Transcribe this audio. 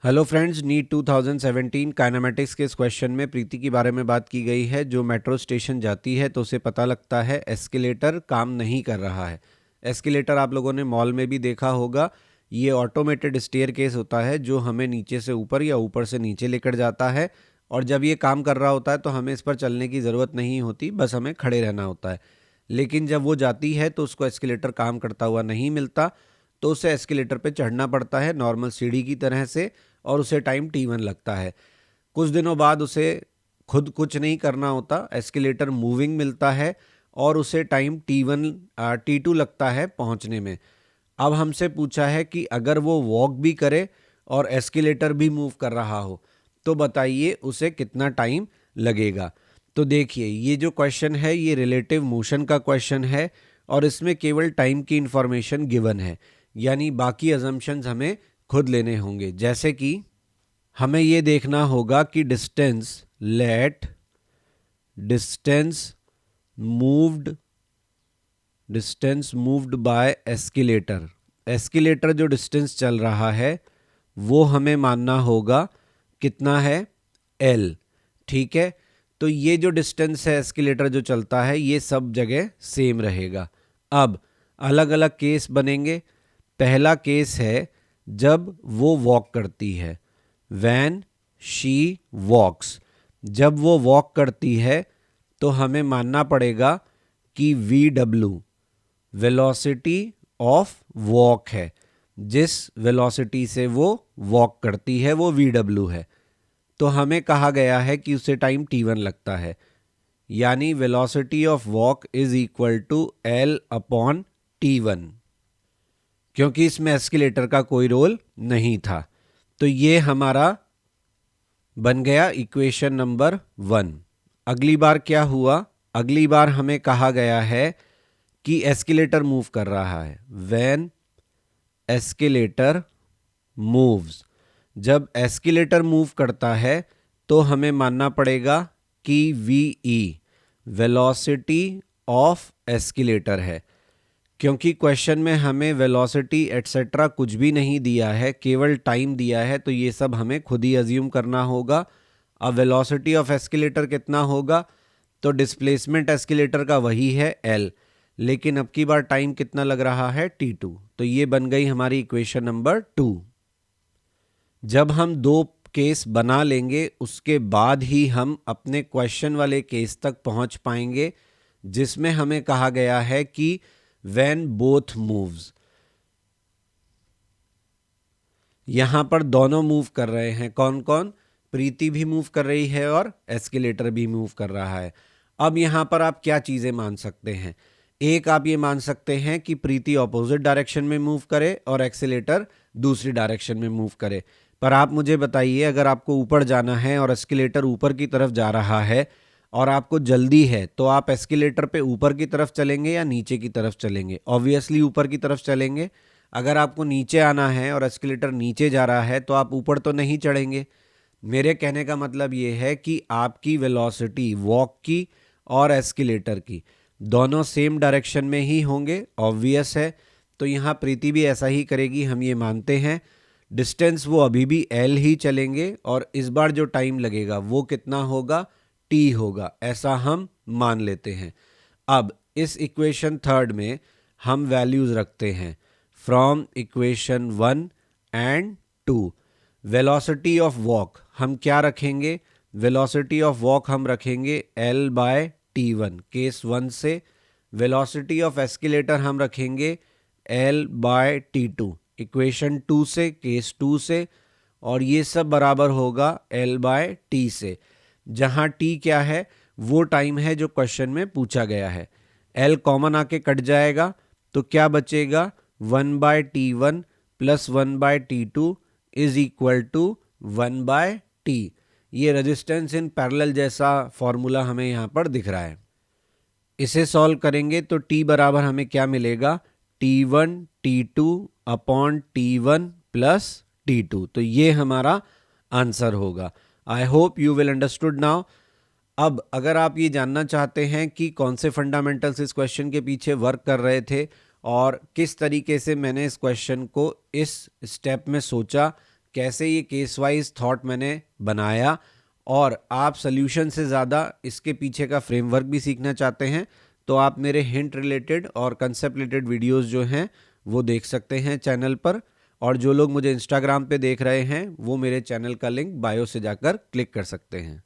Hello friends, NEET 2017 kinematics के इस question में प्रीति के बारे में बात की गई है। जो मेट्रो स्टेशन जाती है तो उसे पता लगता है एस्केलेटर काम नहीं कर रहा है। एस्केलेटर आप लोगों ने मॉल में भी देखा होगा। ये ऑटोमेटेड स्टेयरकेस होता है जो हमें नीचे से ऊपर या ऊपर से नीचे लेकर जाता है। और जब ये काम कर रहा होता है तो हमें इस पर चलने की ज़रूरत नहीं होती, बस हमें खड़े रहना होता है। लेकिन जब वो जाती है तो उसको एस्केलेटर काम करता हुआ नहीं मिलता, तो उसे एस्केलेटर पे चढ़ना पड़ता है नॉर्मल सीढ़ी की तरह से, और उसे टाइम T1 लगता है। कुछ दिनों बाद उसे खुद कुछ नहीं करना होता, एस्केलेटर मूविंग मिलता है और उसे टाइम T2 लगता है पहुंचने में। अब हमसे पूछा है कि अगर वो वॉक भी करे और एस्केलेटर भी मूव कर रहा हो तो बताइए उसे कितना टाइम लगेगा। तो देखिए, ये जो क्वेश्चन है ये रिलेटिव मोशन का क्वेश्चन है और इसमें केवल टाइम की इंफॉर्मेशन गिवन है, यानी बाकी अजम्पशंस हमें खुद लेने होंगे। जैसे कि हमें ये देखना होगा कि distance moved by escalator. Escalator जो डिस्टेंस चल रहा है वो हमें मानना होगा कितना है, L। ठीक है, तो ये जो डिस्टेंस है एस्केलेटर जो चलता है ये सब जगह सेम रहेगा। अब अलग अलग केस बनेंगे। पहला केस है जब वो वॉक करती है, वैन शी वॉक्स। जब वो वॉक करती है तो हमें मानना पड़ेगा कि VW वेलोसिटी ऑफ वॉक है। जिस वेलोसिटी से वो वॉक करती है वो VW है। तो हमें कहा गया है कि उसे टाइम T1 लगता है, यानी velocity of walk is equal to L upon T1, क्योंकि इसमें एस्केलेटर का कोई रोल नहीं था। तो ये हमारा बन गया इक्वेशन नंबर 1। अगली बार क्या हुआ, अगली बार हमें कहा गया है कि एस्केलेटर मूव कर रहा है, व्हेन एस्केलेटर मूव्स। जब एस्केलेटर मूव करता है तो हमें मानना पड़ेगा कि VE वेलोसिटी ऑफ एस्केलेटर है। क्योंकि क्वेश्चन में हमें वेलोसिटी एटसेट्रा कुछ भी नहीं दिया है, केवल टाइम दिया है, तो ये सब हमें खुद ही अज्यूम करना होगा। अब वेलोसिटी ऑफ एस्केलेटर कितना होगा, तो डिस्प्लेसमेंट एस्केलेटर का वही है L, लेकिन अब की बार टाइम कितना लग रहा है, T2। तो ये बन गई हमारी इक्वेशन नंबर 2। जब हम दो केस बना लेंगे उसके बाद ही हम अपने क्वेश्चन वाले केस तक पहुंच पाएंगे, जिसमें हमें कहा गया है कि व्हेन बोथ मूव्स। यहां पर दोनों मूव कर रहे हैं, कौन कौन, प्रीति भी मूव कर रही है और एस्केलेटर भी मूव कर रहा है। अब यहां पर आप क्या चीजें मान सकते हैं, एक आप ये मान सकते हैं कि प्रीति ऑपोजिट डायरेक्शन में मूव करे और एक्सीलेटर दूसरी डायरेक्शन में मूव करे। पर आप मुझे बताइए, अगर आपको ऊपर जाना है और एस्केलेटर ऊपर की तरफ जा रहा है और आपको जल्दी है, तो आप एस्केलेटर पे ऊपर की तरफ चलेंगे या नीचे की तरफ चलेंगे? ऑब्वियसली ऊपर की तरफ चलेंगे। अगर आपको नीचे आना है और एस्केलेटर नीचे जा रहा है तो आप ऊपर तो नहीं चढ़ेंगे। मेरे कहने का मतलब ये है कि आपकी वेलोसिटी वॉक की और एस्केलेटर की दोनों सेम डायरेक्शन में ही होंगे, ऑब्वियस है। तो यहाँ प्रीति भी ऐसा ही करेगी, हम ये मानते हैं। डिस्टेंस वो अभी भी L ही चलेंगे और इस बार जो टाइम लगेगा वो कितना होगा, T होगा, ऐसा हम मान लेते हैं। अब इस इक्वेशन 3 में हम वैल्यूज रखते हैं from equation 1 and 2। Velocity of walk हम क्या रखेंगे, वेलोसिटी ऑफ वॉक हम रखेंगे L बाय T1 केस 1 से। वेलोसिटी ऑफ एस्केलेटर हम रखेंगे L बाय T2 इक्वेशन 2 से, केस 2 से। और ये सब बराबर होगा L बाय T से, जहां T क्या है, वो टाइम है जो क्वेश्चन में पूछा गया है। L कॉमन आके कट जाएगा तो क्या बचेगा, 1/T1 plus 1/T2 is equal to 1/T। ये रेजिस्टेंस इन पैरेलल जैसा फॉर्मूला हमें यहां पर दिख रहा है। इसे सॉल्व करेंगे तो T बराबर हमें क्या मिलेगा, T1 T2 upon T1 plus T2। तो ये हमारा आंसर होगा। I hope you will understood now. अब अगर आप ये जानना चाहते हैं कि कौन से फंडामेंटल्स इस क्वेश्चन के पीछे वर्क कर रहे थे और किस तरीके से मैंने इस क्वेश्चन को इस स्टेप में सोचा कैसे ये केस वाइज थॉट मैंने बनाया, और आप सॉल्यूशन से ज़्यादा इसके पीछे का फ्रेमवर्क भी सीखना चाहते हैं, तो आप मेरे हिंट रिलेटेड और कंसेप्ट रिलेटेड वीडियोस जो हैं वो देख सकते हैं चैनल पर। और जो लोग मुझे इंस्टाग्राम पे देख रहे हैं वो मेरे चैनल का लिंक बायो से जाकर क्लिक कर सकते हैं।